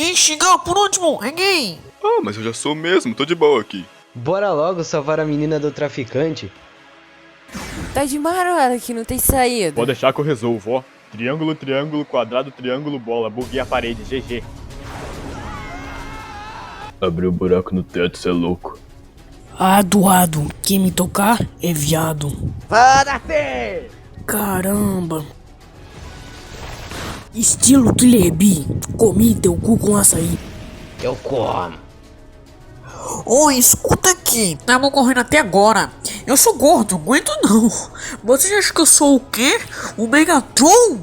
Que chegou por último, é gay. Ah, mas eu já sou mesmo, tô de boa aqui. Bora logo salvar a menina do traficante. Tá de marada que não tem saída. Pode deixar que eu resolvo, ó. Triângulo, triângulo, quadrado, triângulo, bola. Buguei a parede, GG. Abriu um buraco no teto, cê é louco. Ado, quem me tocar é viado. Foda-se! Caramba. Estilo Killer Bee, comi teu cu com açaí. Eu como. Oi, escuta aqui. Tava correndo até agora. Eu sou gordo, aguento não. Você acha que eu sou o quê? O Megatron?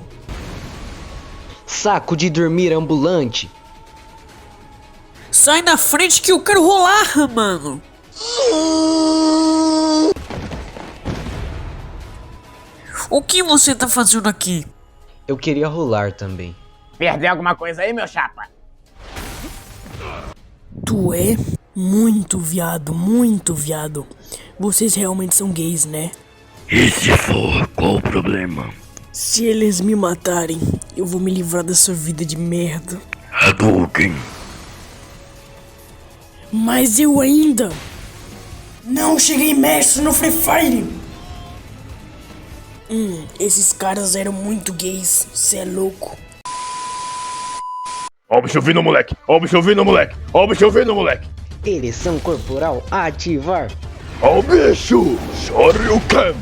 Saco de dormir ambulante. Sai da frente que eu quero rolar, mano. O que você tá fazendo aqui? Eu queria rolar também. Perdeu alguma coisa aí, meu chapa? Tu é muito viado. Vocês realmente são gays, né? E se for, qual o problema? Se eles me matarem, eu vou me livrar dessa vida de merda. Hadouken! Mas eu ainda não cheguei mestre no Free Fire. Esses caras eram muito gays, cê é louco. Ó o bicho vindo, moleque. Ó o bicho vindo, moleque. Ó o bicho vindo, moleque. Ereção corporal ativar. Ó o bicho. Shoryuken.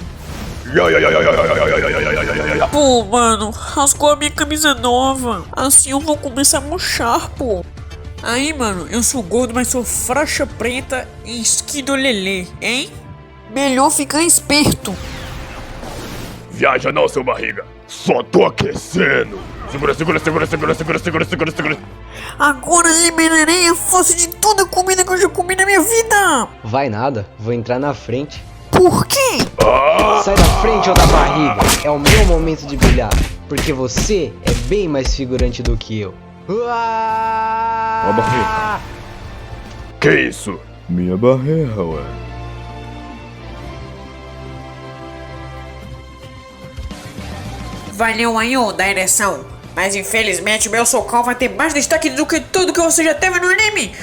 Pô, mano, rasgou a minha camisa nova. Assim eu vou começar a murchar, pô. Aí, mano, eu sou gordo, mas sou faixa preta e esquidolelê, hein? Melhor ficar esperto. Viaja não, seu barriga. Só tô aquecendo. Segura. Agora liberarei a força de toda a comida que eu já comi na minha vida. Vai nada, vou entrar na frente. Por quê? Sai da frente ou da barriga. É o meu momento de brilhar. Porque você é bem mais figurante do que eu. Ó, barriga. Que isso? Minha barreira, ué. Valeu aí, ô, da ereção. Mas infelizmente meu socão vai ter mais destaque do que tudo que você já teve no anime.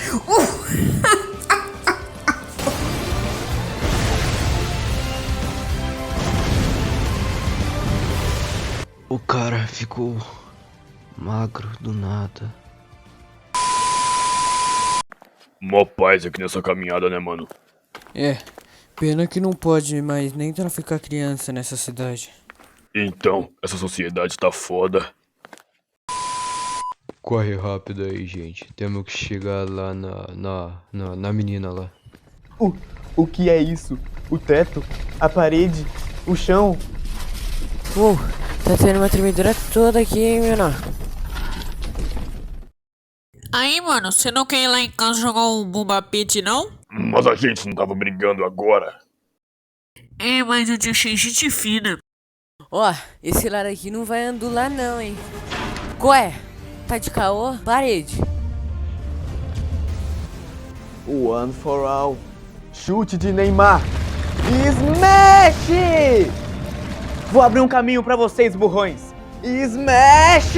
O cara ficou magro do nada. Mó paz aqui nessa caminhada, né, mano? É, pena que não pode mais nem traficar criança nessa cidade. Então, essa sociedade tá foda. Corre rápido aí, gente. Temos que chegar lá na menina lá. O que é isso? O teto? A parede? O chão? Tá tendo uma tremedura toda aqui, hein, menor? Aí, mano, você não quer ir lá em casa jogar um Bomba Pit, não? Mas a gente não tava brigando agora. É, mas eu te achei gente fina. Ó, esse lado aqui não vai andular não, hein? Ué, tá de caô? Parede. One for all. Chute de Neymar. Smash! Vou abrir um caminho pra vocês, burrões. Smash!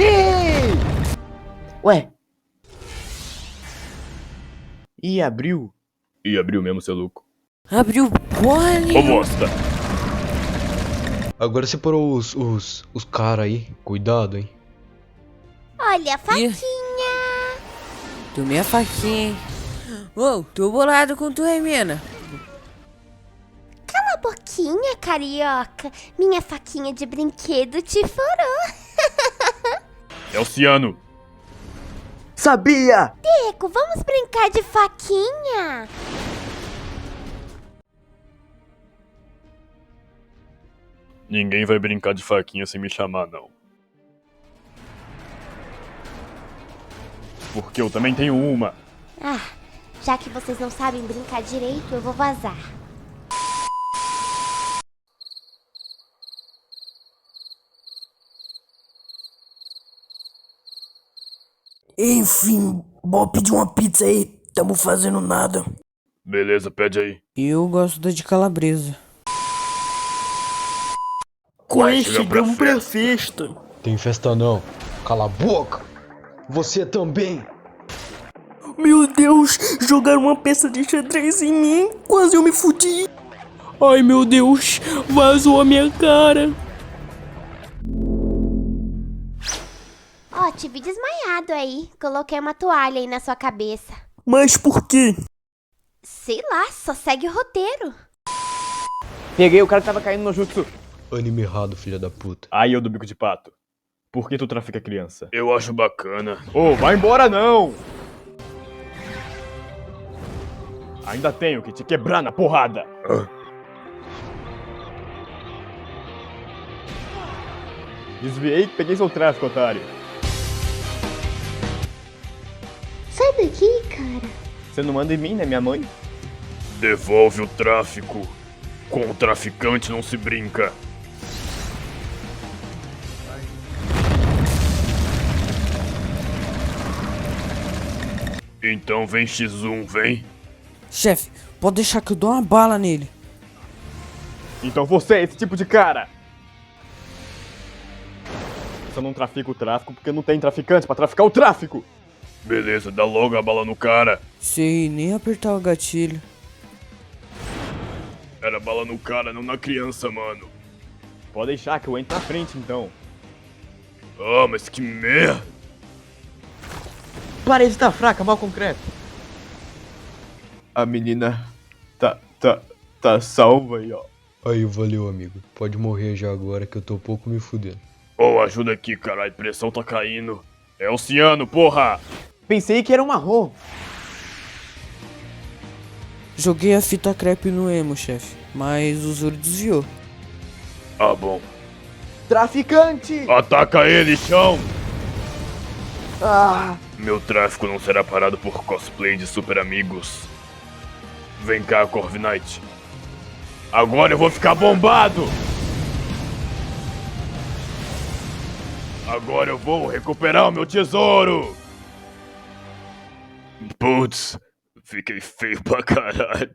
Ué. E abriu? E abriu mesmo, seu louco. Abriu bola. Ô, bosta. Agora separou os caras aí. Cuidado, hein. Olha a faquinha. Tomei a faquinha, hein? Ô, tô bolado com tu, hein, mina? Cala a boquinha, carioca. Minha faquinha de brinquedo te furou. É o Ciano. Sabia! Deco, vamos brincar de faquinha? Ninguém vai brincar de faquinha sem me chamar, não. Porque eu também tenho uma. Ah, já que vocês não sabem brincar direito, eu vou vazar. Enfim, bora pedir uma pizza aí. Tamo fazendo nada. Beleza, pede aí. Eu gosto da de calabresa. Chegamos pra festa. Tem festa não. Cala a boca. Você também. Meu Deus, jogaram uma peça de xadrez em mim, quase eu me fudi. Ai meu Deus, vazou a minha cara. Ó, te vi desmaiado aí. Coloquei uma toalha aí na sua cabeça. Mas por quê? Sei lá, só segue o roteiro. Peguei o cara que tava caindo no jutsu. Anime errado, filha da puta. Aí, eu do bico de pato. Por que tu trafica criança? Eu acho bacana. Ô, vai embora não! Ainda tenho que te quebrar na porrada. Desviei e peguei seu tráfico, otário. Sai daqui, cara. Você não manda em mim, né, minha mãe? Devolve o tráfico. Com o traficante não se brinca. Então vem X1, vem. Chefe, pode deixar que eu dou uma bala nele. Então você é esse tipo de cara! Eu só não trafico o tráfico porque não tem traficante pra traficar o tráfico! Beleza, dá logo a bala no cara. Sei nem apertar o gatilho. Era bala no cara, não na criança, mano. Pode deixar que eu entro na frente então. Ah, mas que merda. Parede tá fraca, mal concreto. A menina tá salva aí, ó. Aí, valeu, amigo. Pode morrer já agora que eu tô pouco me fudendo. Ô, ajuda aqui, caralho. Pressão tá caindo. É o ciano, porra! Pensei que era um marrom. Joguei a fita crepe no emo, chefe, mas o Zoro desviou. Ah, bom. Traficante! Ataca ele, chão! Ah! Meu tráfico não será parado por cosplay de super amigos. Vem cá, Corviknight. Agora eu vou ficar bombado! Agora eu vou recuperar o meu tesouro! Putz, fiquei feio pra caralho.